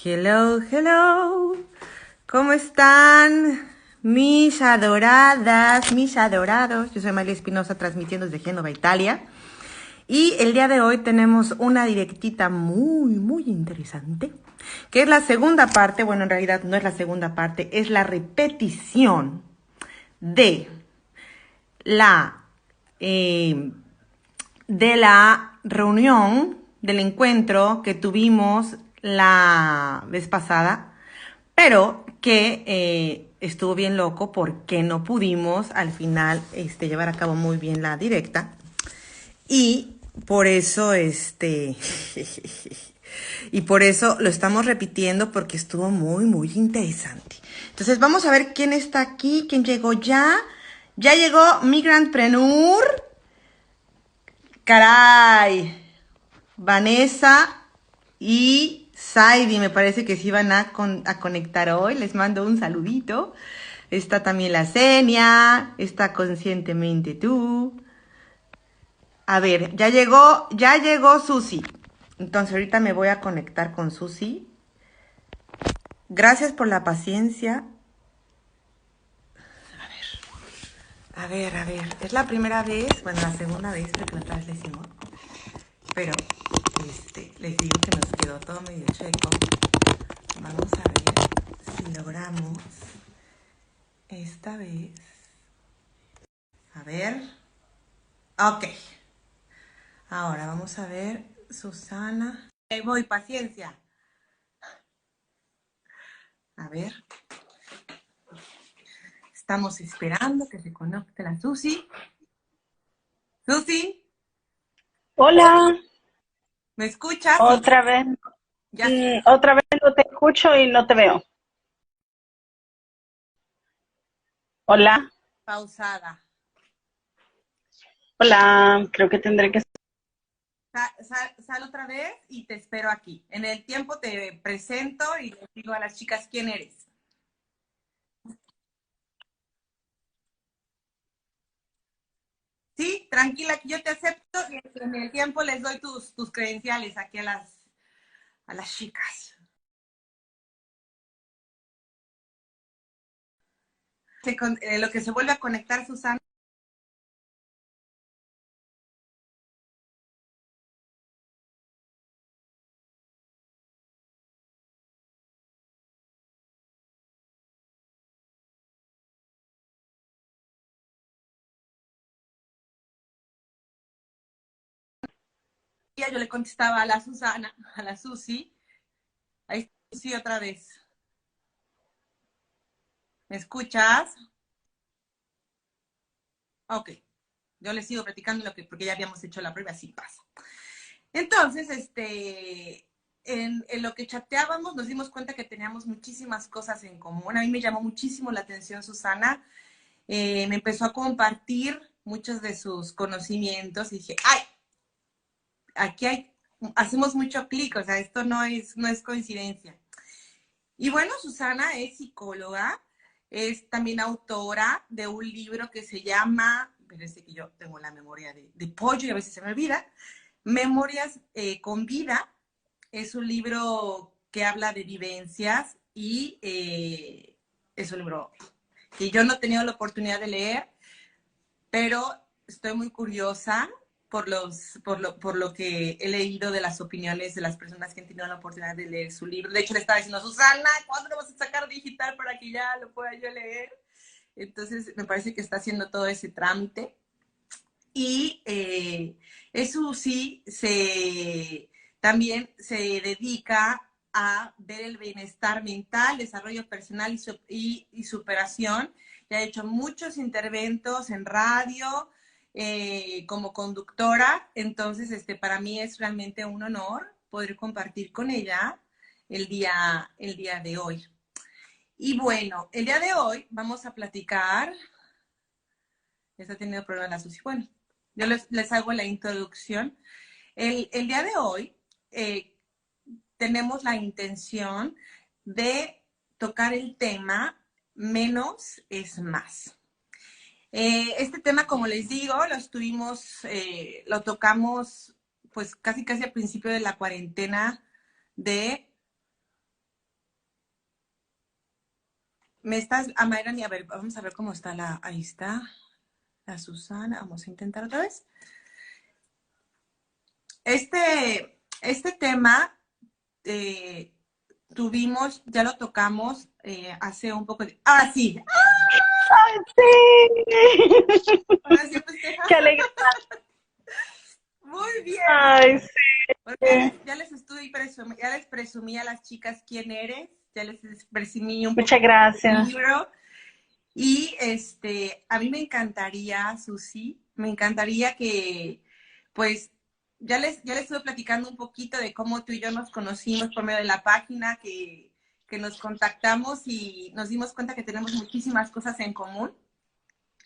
Hello, hello. ¿Cómo están mis adoradas, mis adorados? Yo soy María Espinosa transmitiendo desde Génova, Italia. Y el día de hoy tenemos una directita muy interesante, que es la segunda parte. Bueno, en realidad no es la segunda parte, es la repetición de la reunión, del encuentro que tuvimos la vez pasada, pero que estuvo bien loco porque no pudimos al final llevar a cabo muy bien la directa. Y por eso y por eso lo estamos repitiendo, porque estuvo muy interesante. Entonces vamos a ver quién está aquí, quién llegó ya. Ya llegó Migrantpreneur. Caray. Vanessa y Saidi, me parece que sí van a conectar hoy. Les mando un saludito. Está también la Senia, está Conscientemente Tú. A ver, ya llegó Susi. Entonces ahorita me voy a conectar con Susi. Gracias por la paciencia. A ver. Es la primera vez, bueno, la segunda vez, porque la otra vez la hicimos. Pero, les digo que nos quedó todo medio checo. Vamos a ver si logramos esta vez. A ver. Ok. Ahora vamos a ver, Susana. Ahí voy, paciencia. A ver. Estamos esperando que se conecte la Susi. Susi, Hola, ¿me escuchas? Sí, otra vez, ya sí. otra vez no te escucho y no te veo. Hola, Pausada. hola, creo que tendré que... Sal otra vez y te espero aquí. En el tiempo te presento y les digo a las chicas quién eres. Sí, tranquila, que yo te acepto y en el tiempo les doy tus credenciales aquí a las chicas. Lo que se vuelve a conectar, Susana. Yo le contestaba a la Susana, a la Susi. Ahí está Susi otra vez. ¿Me escuchas? Ok. Yo les sigo platicando porque ya habíamos hecho la prueba, así pasa. Entonces, en lo que chateábamos nos dimos cuenta que teníamos muchísimas cosas en común. A mí me llamó muchísimo la atención Susana. Me empezó a compartir muchos de sus conocimientos y dije, ¡ay! Hacemos mucho clic, o sea, esto no es coincidencia. Y bueno, Susana es psicóloga, es también autora de un libro que se llama, parece que yo tengo la memoria de pollo y a veces se me olvida, Memorias con Vida. Es un libro que habla de vivencias y es un libro que yo no he tenido la oportunidad de leer, pero estoy muy curiosa por lo que he leído de las opiniones de las personas que han tenido la oportunidad de leer su libro. De hecho, le estaba diciendo a Susana, ¿cuándo lo vas a sacar digital para que ya lo pueda yo leer? Entonces, me parece que está haciendo todo ese trámite. Y eso sí, también se dedica a ver el bienestar mental, desarrollo personal y superación. Ya ha hecho muchos interventos en radio como conductora, entonces para mí es realmente un honor poder compartir con ella el día de hoy. Y bueno, el día de hoy vamos a platicar. Está teniendo problemas la Susi. Bueno, yo les hago la introducción. El día de hoy tenemos la intención de tocar el tema menos es más. Este tema, como les digo, lo tocamos pues casi al principio de la cuarentena de me estás, a Mayrani, a ver, vamos a ver cómo está ahí está, la Susana, vamos a intentar otra vez. Este tema tuvimos, ya lo tocamos hace un poco de... ¡Ah, sí! ¡Ay, sí! Ahora sí festeja. ¡Qué alegría! Muy bien. ¡Ay, sí! Porque ya les presumí a las chicas quién eres, ya les presumí un poco Muchas gracias. del libro. Y a mí me encantaría, Susi, me encantaría que, pues, ya les estuve platicando un poquito de cómo tú y yo nos conocimos por medio de la página, que nos contactamos y nos dimos cuenta que tenemos muchísimas cosas en común.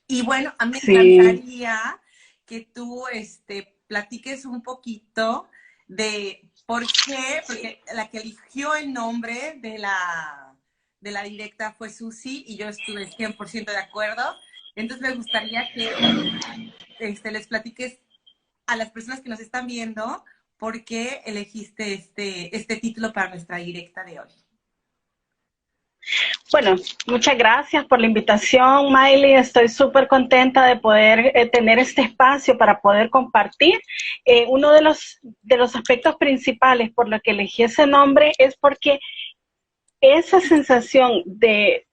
Y bueno, a mí me encantaría que tú platiques un poquito de por qué, porque la que eligió el nombre de la directa fue Susi y yo estuve 100% de acuerdo. Entonces me gustaría que les platiques a las personas que nos están viendo por qué elegiste este título para nuestra directa de hoy. Bueno, muchas gracias por la invitación, Miley. Estoy súper contenta de poder tener este espacio para poder compartir. Uno de los aspectos principales por lo que elegí ese nombre es porque esa sensación de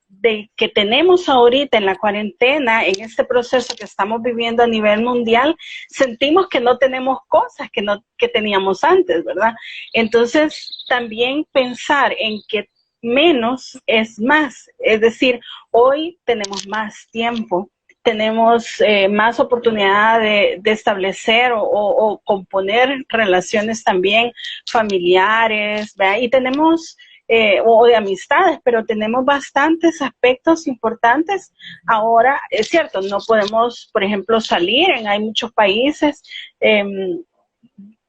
que tenemos ahorita en la cuarentena, en este proceso que estamos viviendo a nivel mundial, sentimos que no tenemos cosas que teníamos antes, ¿verdad? Entonces, también pensar en que menos es más, es decir, hoy tenemos más tiempo, tenemos más oportunidad de establecer o componer relaciones también familiares, ¿verdad? Y tenemos o de amistades, pero tenemos bastantes aspectos importantes. Ahora, es cierto, no podemos, por ejemplo, salir, hay muchos países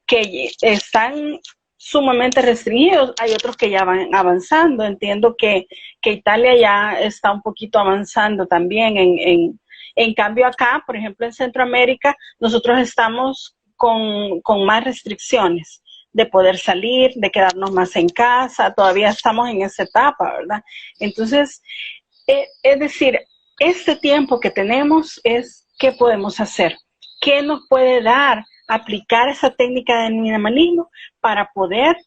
que están sumamente restringidos, hay otros que ya van avanzando. Entiendo que Italia ya está un poquito avanzando también. En cambio acá, por ejemplo, en Centroamérica, nosotros estamos con más restricciones de poder salir, de quedarnos más en casa, todavía estamos en esa etapa, ¿verdad? Entonces, es decir, este tiempo que tenemos es qué podemos hacer, qué nos puede dar aplicar esa técnica del minimalismo para poder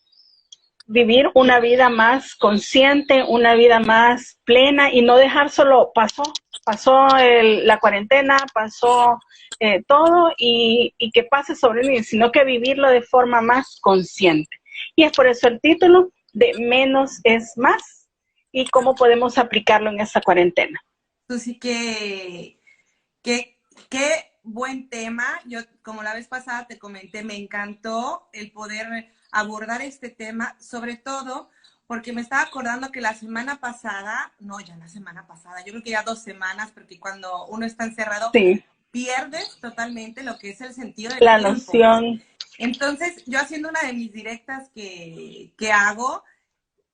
vivir una vida más consciente, una vida más plena y no dejar solo pasó la cuarentena, pasó todo y que pase sobre mí, sino que vivirlo de forma más consciente. Y es por eso el título de Menos es Más y cómo podemos aplicarlo en esta cuarentena. Susi, qué buen tema. Yo, como la vez pasada te comenté, me encantó el poder abordar este tema, sobre todo porque me estaba acordando que la semana pasada, yo creo que ya 2 semanas, porque cuando uno está encerrado, sí, pierdes totalmente lo que es el sentido del tiempo. Noción. Entonces, yo haciendo una de mis directas que hago,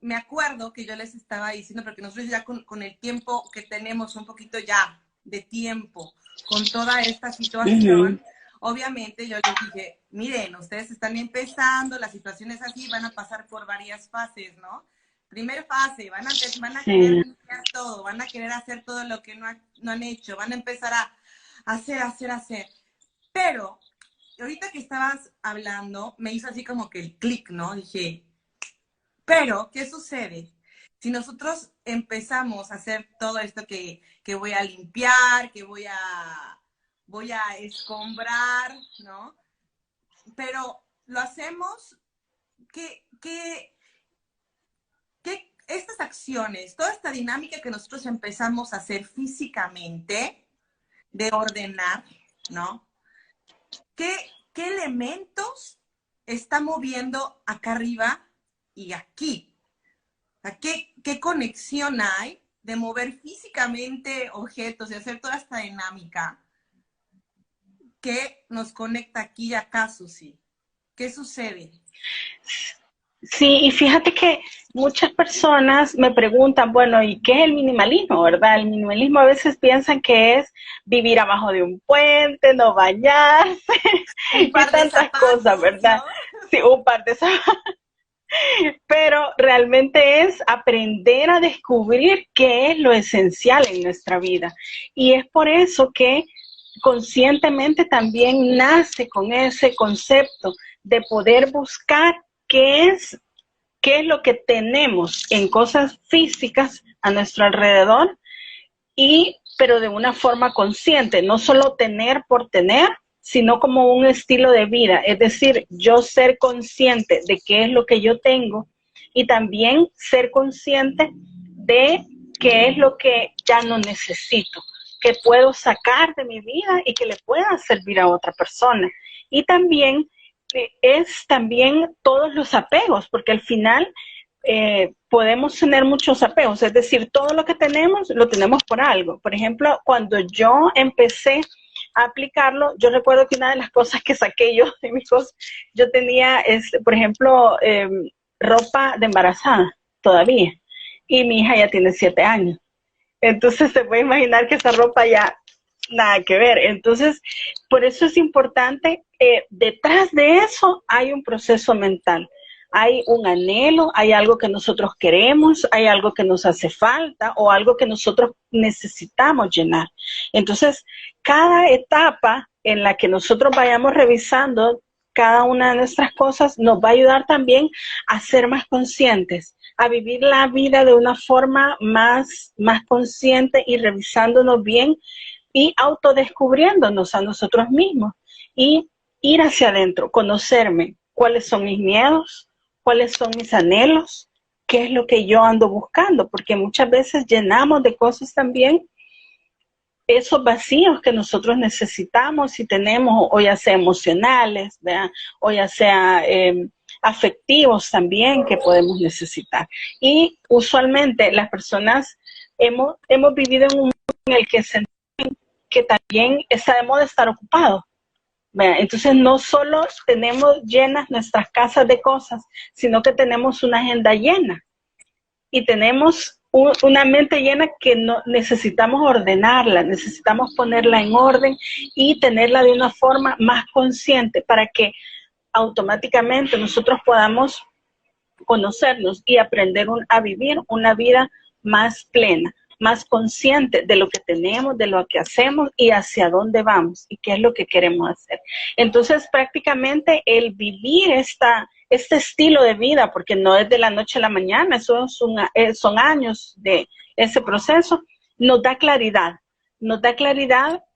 me acuerdo que yo les estaba diciendo, porque nosotros ya con el tiempo que tenemos, un poquito ya de tiempo, con toda esta situación, obviamente yo les dije, miren, ustedes están empezando, la situación es así, van a pasar por varias fases, ¿no? Primera fase, van a querer limpiar todo, van a querer hacer todo lo que no han hecho, van a empezar a hacer. Pero, ahorita que estabas hablando, me hizo así como que el clic, ¿no? Dije, pero, ¿qué sucede? Si nosotros empezamos a hacer todo esto que voy a limpiar, que voy a escombrar, ¿no? Pero lo hacemos que estas acciones, toda esta dinámica que nosotros empezamos a hacer físicamente, de ordenar, ¿no? ¿Qué elementos está moviendo acá arriba y aquí? ¿Qué conexión hay de mover físicamente objetos y hacer toda esta dinámica que nos conecta aquí y acá, Susi? ¿Qué sucede? Sí, y fíjate que muchas personas me preguntan, bueno, ¿y qué es el minimalismo, verdad? El minimalismo a veces piensan que es vivir abajo de un puente, no bañarse, y tantas cosas, ¿verdad? ¿No? Sí, un par de zapatos. pero realmente es aprender a descubrir qué es lo esencial en nuestra vida. Y es por eso que conscientemente también nace con ese concepto de poder buscar qué es lo que tenemos en cosas físicas a nuestro alrededor, pero de una forma consciente, no solo tener por tener, sino como un estilo de vida. Es decir, yo ser consciente de qué es lo que yo tengo y también ser consciente de qué es lo que ya no necesito, que puedo sacar de mi vida y que le pueda servir a otra persona. Y también es también todos los apegos, porque al final podemos tener muchos apegos, es decir, todo lo que tenemos lo tenemos por algo. Por ejemplo, cuando yo empecé a aplicarlo, yo recuerdo que una de las cosas que saqué yo de mis cosas, yo tenía, por ejemplo, ropa de embarazada todavía, y mi hija ya tiene 7 años. Entonces se puede imaginar que esa ropa ya nada que ver. Entonces, por eso es importante, detrás de eso hay un proceso mental. Hay un anhelo, hay algo que nosotros queremos, hay algo que nos hace falta o algo que nosotros necesitamos llenar. Entonces, cada etapa en la que nosotros vayamos revisando cada una de nuestras cosas nos va a ayudar también a ser más conscientes, a vivir la vida de una forma más consciente y revisándonos bien y autodescubriéndonos a nosotros mismos y ir hacia adentro, conocerme, cuáles son mis miedos, cuáles son mis anhelos, qué es lo que yo ando buscando, porque muchas veces llenamos de cosas también esos vacíos que nosotros necesitamos y tenemos, o ya sea emocionales, ¿verdad? O ya sea afectivos también que podemos necesitar. Y usualmente las personas hemos vivido en un mundo en el que sentimos que también está de moda estar ocupados. Entonces no solo tenemos llenas nuestras casas de cosas, sino que tenemos una agenda llena y tenemos una mente llena que no, necesitamos ordenarla, necesitamos ponerla en orden y tenerla de una forma más consciente para que automáticamente nosotros podamos conocernos y aprender a vivir una vida más plena, más consciente de lo que tenemos, de lo que hacemos y hacia dónde vamos y qué es lo que queremos hacer. Entonces, prácticamente el vivir este estilo de vida, porque no es de la noche a la mañana, eso son años de ese proceso, nos da claridad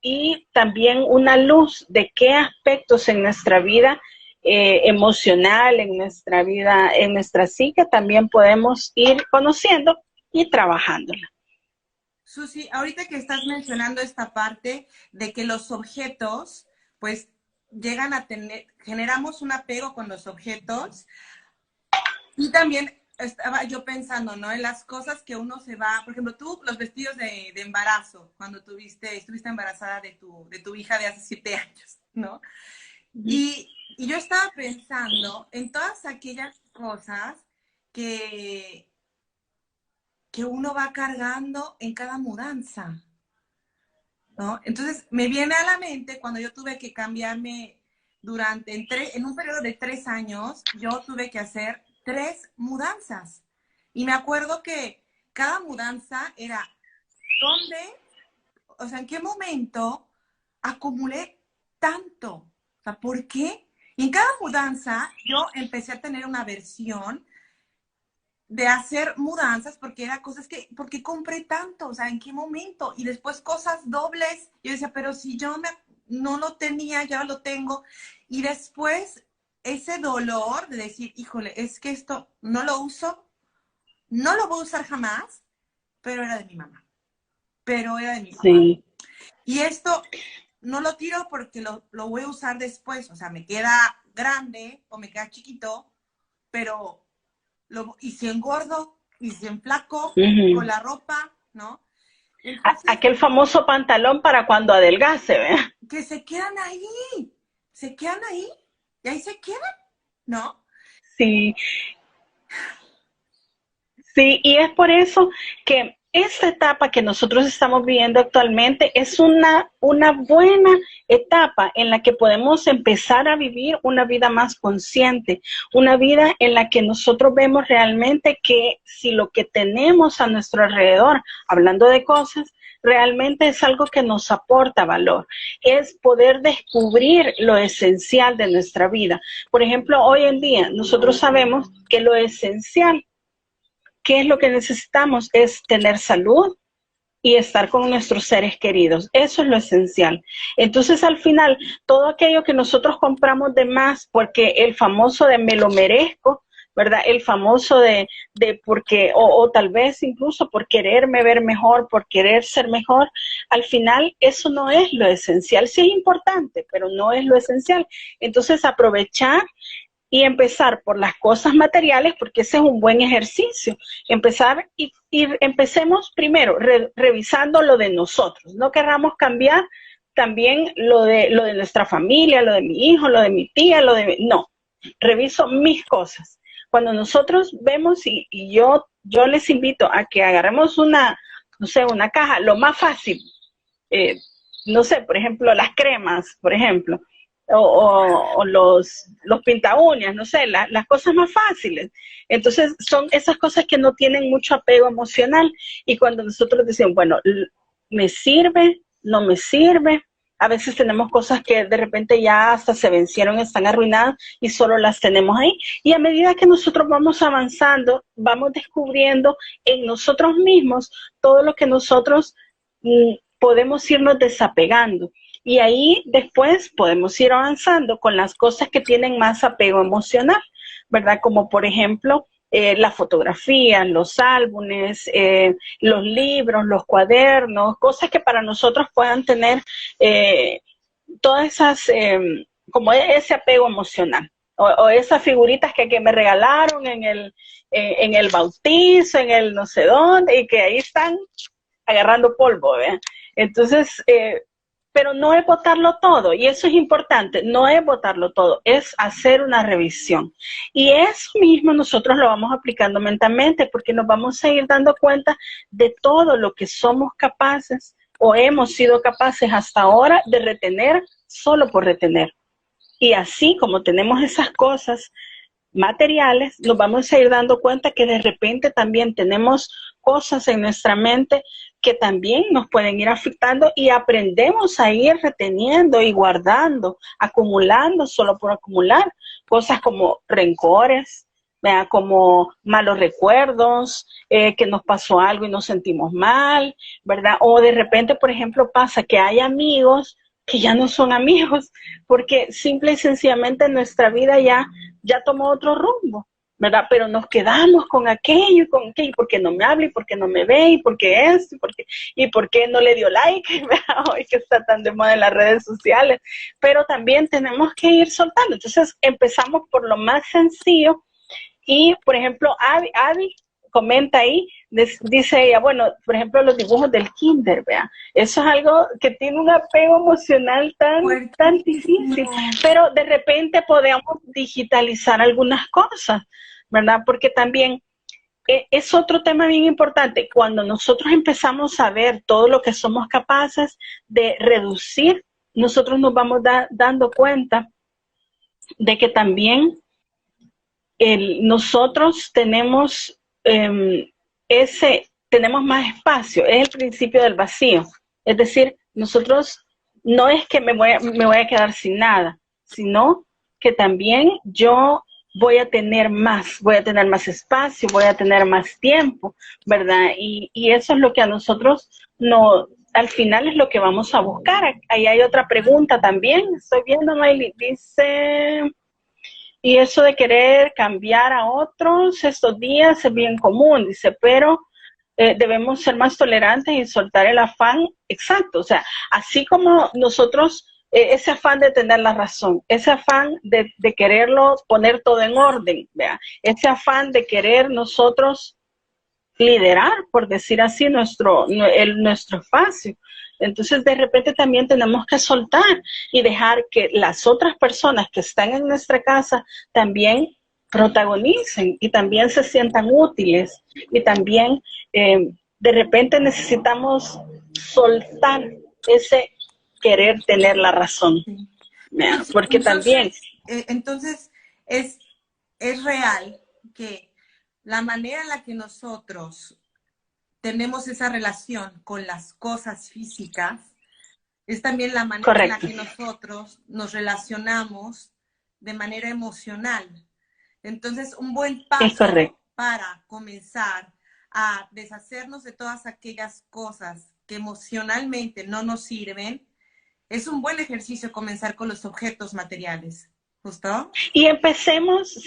y también una luz de qué aspectos en nuestra vida emocional, en nuestra vida, en nuestra psique, también podemos ir conociendo y trabajándola. Susi, ahorita que estás mencionando esta parte de que los objetos, pues, llegan a tener, generamos un apego con los objetos, y también estaba yo pensando, ¿no? En las cosas que uno se va, por ejemplo, tú, los vestidos de embarazo, cuando estuviste embarazada de tu hija de hace 7 años, ¿no? Y yo estaba pensando en todas aquellas cosas que uno va cargando en cada mudanza, ¿no? Entonces, me viene a la mente cuando yo tuve que cambiarme en un periodo de 3 años, yo tuve que hacer 3 mudanzas. Y me acuerdo que cada mudanza era, en qué momento acumulé tanto? O sea, ¿por qué? Y en cada mudanza yo empecé a tener una versión de hacer mudanzas porque era cosas ¿por qué compré tanto? O sea, ¿en qué momento? Y después cosas dobles. Yo decía, pero si yo no lo tenía, ya lo tengo. Y después ese dolor de decir, híjole, es que esto no lo uso, no lo voy a usar jamás, pero era de mi mamá. Sí. Y esto no lo tiro porque lo voy a usar después. O sea, me queda grande o me queda chiquito, pero y si engordo, y si enflaco con la ropa, ¿no? Entonces, aquel famoso pantalón para cuando adelgace, ¿verdad? Que se quedan ahí, y ahí se quedan, ¿no? Sí. Sí, y es por eso que esta etapa que nosotros estamos viviendo actualmente es una buena etapa en la que podemos empezar a vivir una vida más consciente, una vida en la que nosotros vemos realmente que si lo que tenemos a nuestro alrededor, hablando de cosas, realmente es algo que nos aporta valor, es poder descubrir lo esencial de nuestra vida. Por ejemplo, hoy en día nosotros sabemos que lo esencial, ¿qué es lo que necesitamos? Es tener salud y estar con nuestros seres queridos. Eso es lo esencial. Entonces, al final, todo aquello que nosotros compramos de más, porque el famoso de me lo merezco, ¿verdad? El famoso de porque, o tal vez incluso por quererme ver mejor, por querer ser mejor, al final eso no es lo esencial. Sí es importante, pero no es lo esencial. Entonces, aprovechar y empezar por las cosas materiales, porque ese es un buen ejercicio. Empezar y empecemos primero revisando lo de nosotros. No querramos cambiar también lo de nuestra familia, lo de mi hijo, lo de mi tía, no, reviso mis cosas. Cuando nosotros vemos, y yo les invito a que agarremos una caja, lo más fácil, no sé, por ejemplo, las cremas, por ejemplo, o los pinta uñas, no sé, las cosas más fáciles. Entonces son esas cosas que no tienen mucho apego emocional, y cuando nosotros decimos, bueno, ¿me sirve? ¿No me sirve? A veces tenemos cosas que de repente ya hasta se vencieron, están arruinadas y solo las tenemos ahí. Y a medida que nosotros vamos avanzando, vamos descubriendo en nosotros mismos todo lo que nosotros podemos irnos desapegando. Y ahí después podemos ir avanzando con las cosas que tienen más apego emocional, ¿verdad? Como por ejemplo, las fotografías, los álbumes, los libros, los cuadernos, cosas que para nosotros puedan tener todas esas, como ese apego emocional. O esas figuritas que me regalaron en el bautizo, en el no sé dónde, y que ahí están agarrando polvo, ¿verdad? Entonces, pero no es botarlo todo, y eso es importante, no es botarlo todo, es hacer una revisión. Y eso mismo nosotros lo vamos aplicando mentalmente, porque nos vamos a ir dando cuenta de todo lo que somos capaces o hemos sido capaces hasta ahora de retener solo por retener. Y así como tenemos esas cosas materiales, nos vamos a ir dando cuenta que de repente también tenemos cosas en nuestra mente que también nos pueden ir afectando, y aprendemos a ir reteniendo y guardando, acumulando solo por acumular, cosas como rencores, ¿verdad? Como malos recuerdos, que nos pasó algo y nos sentimos mal, ¿verdad? O de repente, por ejemplo, pasa que hay amigos que ya no son amigos, porque simple y sencillamente nuestra vida ya tomó otro rumbo, ¿verdad? Pero nos quedamos con aquello, y porque no me habla, y porque no me ve, y porque esto, y porque no le dio like, ¿verdad? Hoy que está tan de moda en las redes sociales. Pero también tenemos que ir soltando. Entonces empezamos por lo más sencillo, y por ejemplo, Abby comenta ahí, dice ella, bueno, por ejemplo, los dibujos del kinder, vea, eso es algo que tiene un apego emocional tan difícil, pero de repente podemos digitalizar algunas cosas, ¿verdad? Porque también es otro tema bien importante. Cuando nosotros empezamos a ver todo lo que somos capaces de reducir, nosotros nos vamos dando cuenta de que también nosotros tenemos tenemos más espacio, es el principio del vacío. Es decir, nosotros no es que me voy a quedar sin nada, sino que también yo voy a tener más espacio, voy a tener más tiempo, ¿verdad? Y eso es lo que a nosotros al final es lo que vamos a buscar. Ahí hay otra pregunta también, estoy viendo, Miley, dice... Y eso de querer cambiar a otros estos días es bien común, dice, pero debemos ser más tolerantes y soltar el afán, exacto, o sea, así como nosotros, ese afán de tener la razón, ese afán de quererlo poner todo en orden, ¿vea? Ese afán de querer nosotros liderar, por decir así, nuestro espacio. Entonces, de repente también tenemos que soltar y dejar que las otras personas que están en nuestra casa también protagonicen y también se sientan útiles y también de repente necesitamos soltar ese querer tener la razón. Sí. Porque también... Entonces es real que la manera en la que nosotros tenemos esa relación con las cosas físicas es también la manera Correcto. en la que nosotros nos relacionamos de manera emocional. Entonces, un buen paso para comenzar a deshacernos de todas aquellas cosas que emocionalmente no nos sirven, es un buen ejercicio comenzar con los objetos materiales, ¿justo? Y empecemos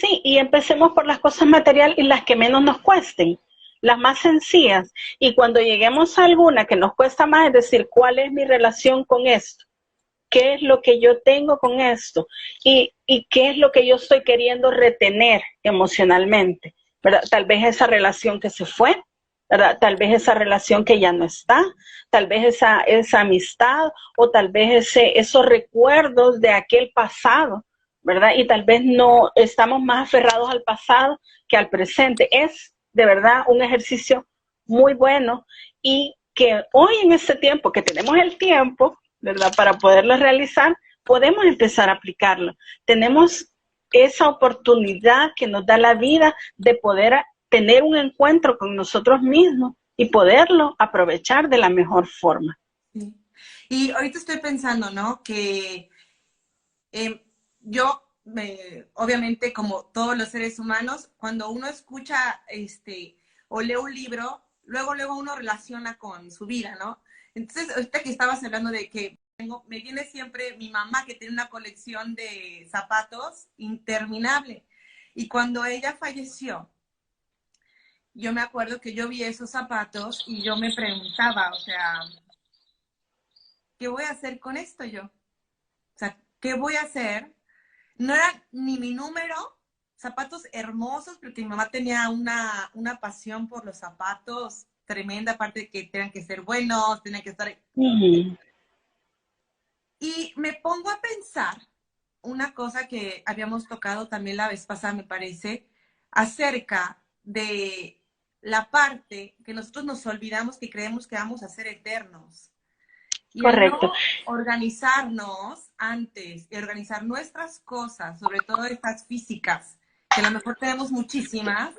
por las cosas materiales y las que menos nos cuesten, las más sencillas. Y cuando lleguemos a alguna que nos cuesta más, es decir, ¿cuál es mi relación con esto? ¿Qué es lo que yo tengo con esto? ¿Y qué es lo que yo estoy queriendo retener emocionalmente? ¿Verdad? Tal vez esa relación que se fue, ¿verdad? Tal vez esa relación que ya no está, tal vez esa amistad, o tal vez esos recuerdos de aquel pasado, ¿verdad? Y tal vez no estamos más aferrados al pasado que al presente. Es de verdad un ejercicio muy bueno, y que hoy en este tiempo, que tenemos el tiempo, ¿verdad?, para poderlo realizar, podemos empezar a aplicarlo. Tenemos esa oportunidad que nos da la vida de poder tener un encuentro con nosotros mismos y poderlo aprovechar de la mejor forma. Sí. Y ahorita estoy pensando, ¿no?, que yo, obviamente, como todos los seres humanos, cuando uno escucha o lee un libro, luego uno relaciona con su vida, ¿no? Entonces, ahorita que estabas hablando de que me viene siempre mi mamá, que tiene una colección de zapatos interminable. Y cuando ella falleció, yo me acuerdo que yo vi esos zapatos y yo me preguntaba, o sea, ¿qué voy a hacer con esto yo? O sea, ¿qué voy a hacer? No era ni mi número, zapatos hermosos, porque mi mamá tenía una pasión por los zapatos tremenda, aparte de que tenían que ser buenos, tenían que estar... Y me pongo a pensar una cosa que habíamos tocado también la vez pasada, me parece, acerca de la parte que nosotros nos olvidamos, que creemos que vamos a ser eternos. Y correcto. No organizarnos antes y organizar nuestras cosas, sobre todo estas físicas, que a lo mejor tenemos muchísimas,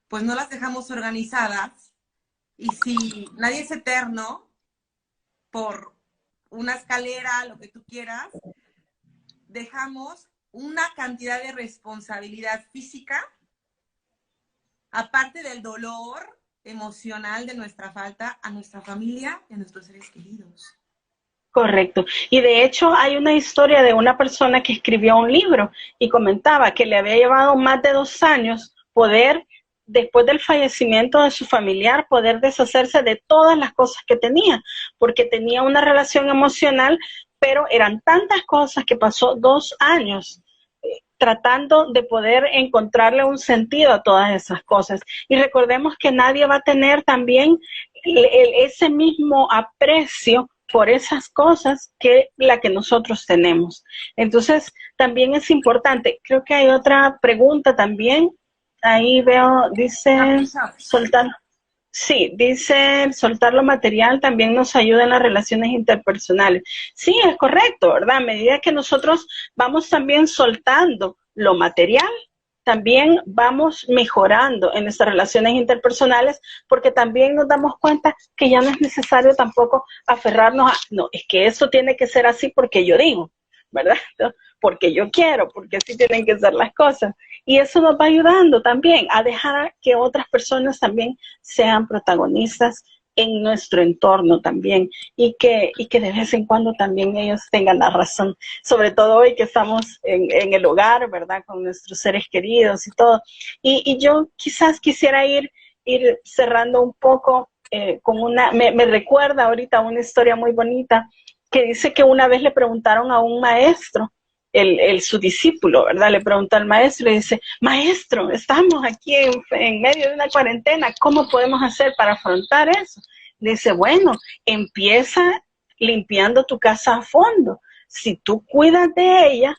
pues no las dejamos organizadas. Y si nadie es eterno, por una escalera, lo que tú quieras, dejamos una cantidad de responsabilidad física, aparte del dolor emocional de nuestra falta, a nuestra familia y a nuestros seres queridos. Correcto. Y de hecho hay una historia de una persona que escribió un libro y comentaba que le había llevado más de 2 años poder, después del fallecimiento de su familiar, poder deshacerse de todas las cosas que tenía, porque tenía una relación emocional, pero eran tantas cosas que pasó 2 años tratando de poder encontrarle un sentido a todas esas cosas. Y recordemos que nadie va a tener también ese mismo aprecio por esas cosas que la que nosotros tenemos. Entonces, también es importante. Creo que hay otra pregunta también. Ahí veo, dice, soltar. Sí, dice, soltar lo material también nos ayuda en las relaciones interpersonales. Sí, es correcto, ¿verdad? A medida que nosotros vamos también soltando lo material, también vamos mejorando en nuestras relaciones interpersonales, porque también nos damos cuenta que ya no es necesario tampoco aferrarnos a, no, es que eso tiene que ser así porque yo digo, ¿verdad? Porque yo quiero, porque así tienen que ser las cosas. Y eso nos va ayudando también a dejar que otras personas también sean protagonistas en nuestro entorno también, y que de vez en cuando también ellos tengan la razón, sobre todo hoy que estamos en el hogar, ¿verdad?, con nuestros seres queridos y todo. Y yo quizás quisiera ir cerrando un poco con me recuerda ahorita una historia muy bonita que dice que una vez le preguntaron a un maestro, su discípulo, ¿verdad? Le preguntó al maestro y le dice, maestro, estamos aquí en medio de una cuarentena, ¿cómo podemos hacer para afrontar eso? Le dice, bueno, empieza limpiando tu casa a fondo. Si tú cuidas de ella,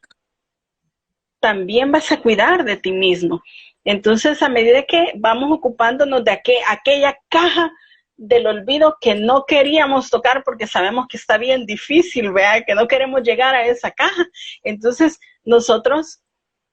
también vas a cuidar de ti mismo. Entonces, a medida que vamos ocupándonos de aquella caja del olvido que no queríamos tocar porque sabemos que está bien difícil, ¿verdad? Que no queremos llegar a esa caja. Entonces, nosotros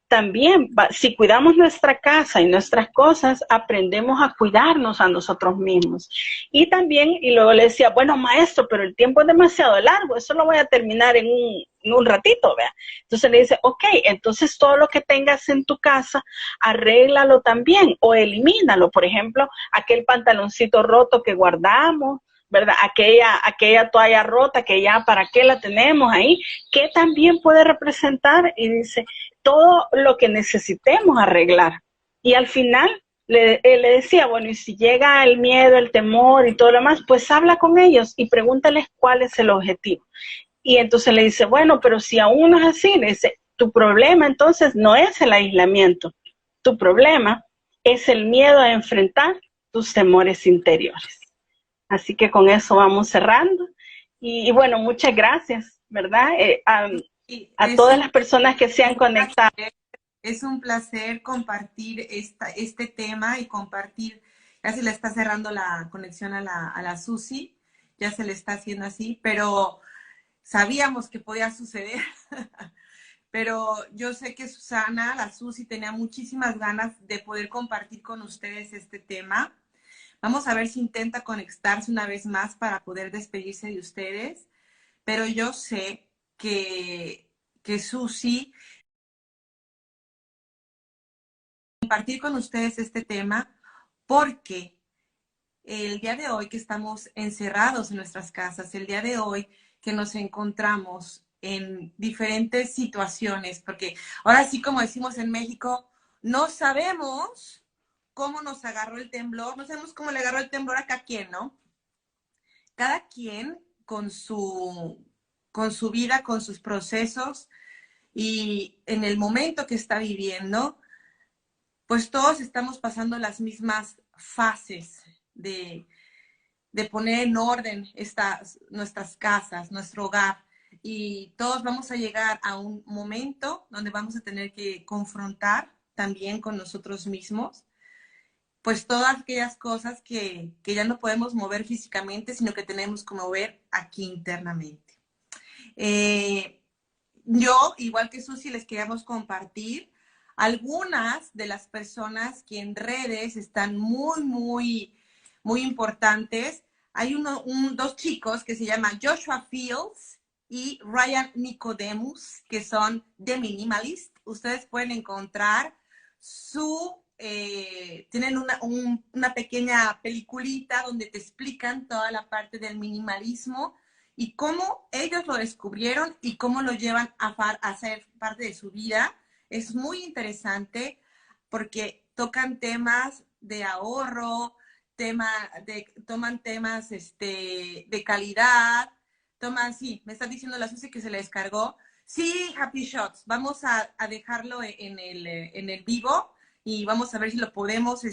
también, si cuidamos nuestra casa y nuestras cosas, aprendemos a cuidarnos a nosotros mismos. Y también, y luego le decía, bueno, maestro, pero el tiempo es demasiado largo, eso lo voy a terminar en un ratito, ¿vea? Entonces le dice, ok, entonces todo lo que tengas en tu casa, arréglalo también o elimínalo. Por ejemplo, aquel pantaloncito roto que guardamos, ¿verdad? Aquella toalla rota que ya para qué la tenemos ahí, que también puede representar, y dice, todo lo que necesitemos arreglar. Y al final le decía, bueno, y si llega el miedo, el temor y todo lo demás, pues habla con ellos y pregúntales cuál es el objetivo. Y entonces le dice, bueno, pero si aún no es así, le dice, tu problema entonces no es el aislamiento, tu problema es el miedo a enfrentar tus temores interiores. Así que con eso vamos cerrando. Y bueno, muchas gracias, ¿verdad? A todas las personas que se han conectado. Es un placer compartir este tema y compartir, ya se le está cerrando la conexión a la Susi, ya se le está haciendo así, pero sabíamos que podía suceder. Pero yo sé que Susana, la Susi, tenía muchísimas ganas de poder compartir con ustedes este tema. Vamos a ver si intenta conectarse una vez más para poder despedirse de ustedes. Pero yo sé que Susi compartir con ustedes este tema porque el día de hoy que estamos encerrados en nuestras casas, el día de hoy que nos encontramos en diferentes situaciones, porque ahora sí, como decimos en México, no sabemos cómo nos agarró el temblor, no sabemos cómo le agarró el temblor a cada quien, ¿no? Cada quien con su vida, con sus procesos y en el momento que está viviendo, pues todos estamos pasando las mismas fases de poner en orden nuestras casas, nuestro hogar. Y todos vamos a llegar a un momento donde vamos a tener que confrontar también con nosotros mismos, pues todas aquellas cosas que ya no podemos mover físicamente, sino que tenemos que mover aquí internamente. Yo, igual que Susi, les queríamos compartir algunas de las personas que en redes están muy importantes. Hay dos chicos que se llaman Joshua Fields y Ryan Nicodemus, que son The Minimalist. Ustedes pueden encontrar tienen una pequeña peliculita donde te explican toda la parte del minimalismo y cómo ellos lo descubrieron y cómo lo llevan a ser parte de su vida. Es muy interesante porque tocan temas de ahorro, toman temas de calidad, sí, me está diciendo la Susi que se le descargó. Sí, Happy Shots, vamos a dejarlo en el vivo y vamos a ver si lo podemos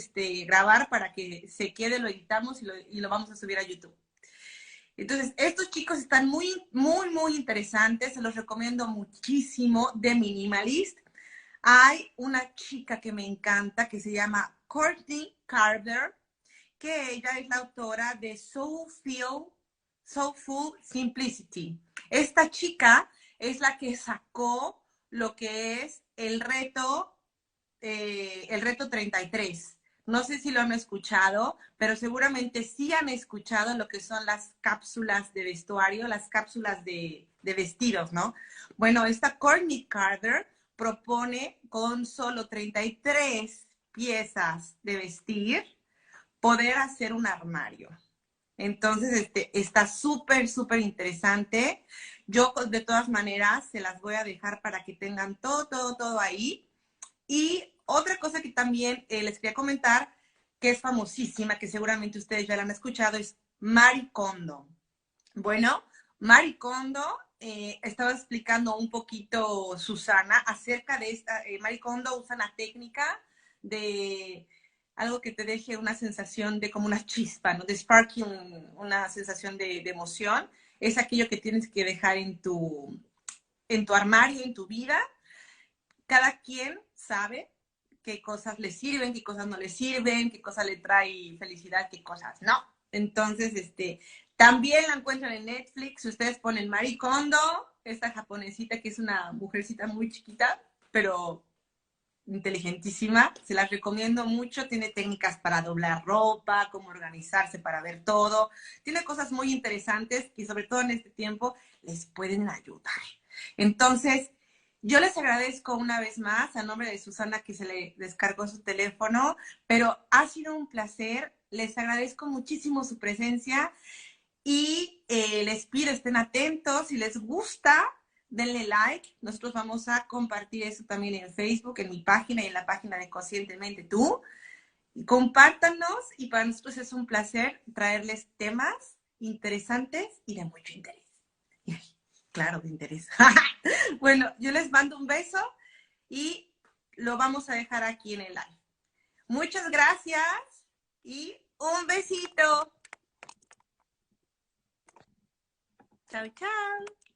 grabar para que se quede, lo editamos y lo vamos a subir a YouTube. Entonces, estos chicos están muy interesantes, se los recomiendo muchísimo, de Minimalist. Hay una chica que me encanta que se llama Courtney Carver, que ella es la autora de Soulful Simplicity. Esta chica es la que sacó lo que es el reto 33. No sé si lo han escuchado, pero seguramente sí han escuchado lo que son las cápsulas de vestuario, las cápsulas de vestidos, ¿no? Bueno, esta Courtney Carver propone con solo 33 piezas de vestir poder hacer un armario. Entonces, está súper interesante. Yo, de todas maneras, se las voy a dejar para que tengan todo ahí. Y otra cosa que también les quería comentar, que es famosísima, que seguramente ustedes ya la han escuchado, es Marie Kondo. Bueno, Marie Kondo, estaba explicando un poquito Susana acerca de esta. Marie Kondo usa una técnica de algo que te deje una sensación de como una chispa, ¿no? De sparking, una sensación de emoción. Es aquello que tienes que dejar en tu armario, en tu vida. Cada quien sabe qué cosas le sirven, qué cosas no le sirven, qué cosas le trae felicidad, qué cosas no. Entonces, también la encuentran en Netflix. Ustedes ponen Marie Kondo, esta japonesita que es una mujercita muy chiquita, pero inteligentísima. Se las recomiendo mucho. Tiene técnicas para doblar ropa, cómo organizarse para ver todo. Tiene cosas muy interesantes que sobre todo en este tiempo les pueden ayudar. Entonces, yo les agradezco una vez más a nombre de Susana que se le descargó su teléfono, pero ha sido un placer. Les agradezco muchísimo su presencia y les pido estén atentos. Si les gusta, denle like. Nosotros vamos a compartir eso también en Facebook, en mi página y en la página de Conscientemente Tú. Compártanos y para nosotros es un placer traerles temas interesantes y de mucho interés. Claro, de interés. Bueno, yo les mando un beso y lo vamos a dejar aquí en el live. Muchas gracias y un besito. Chao, chao.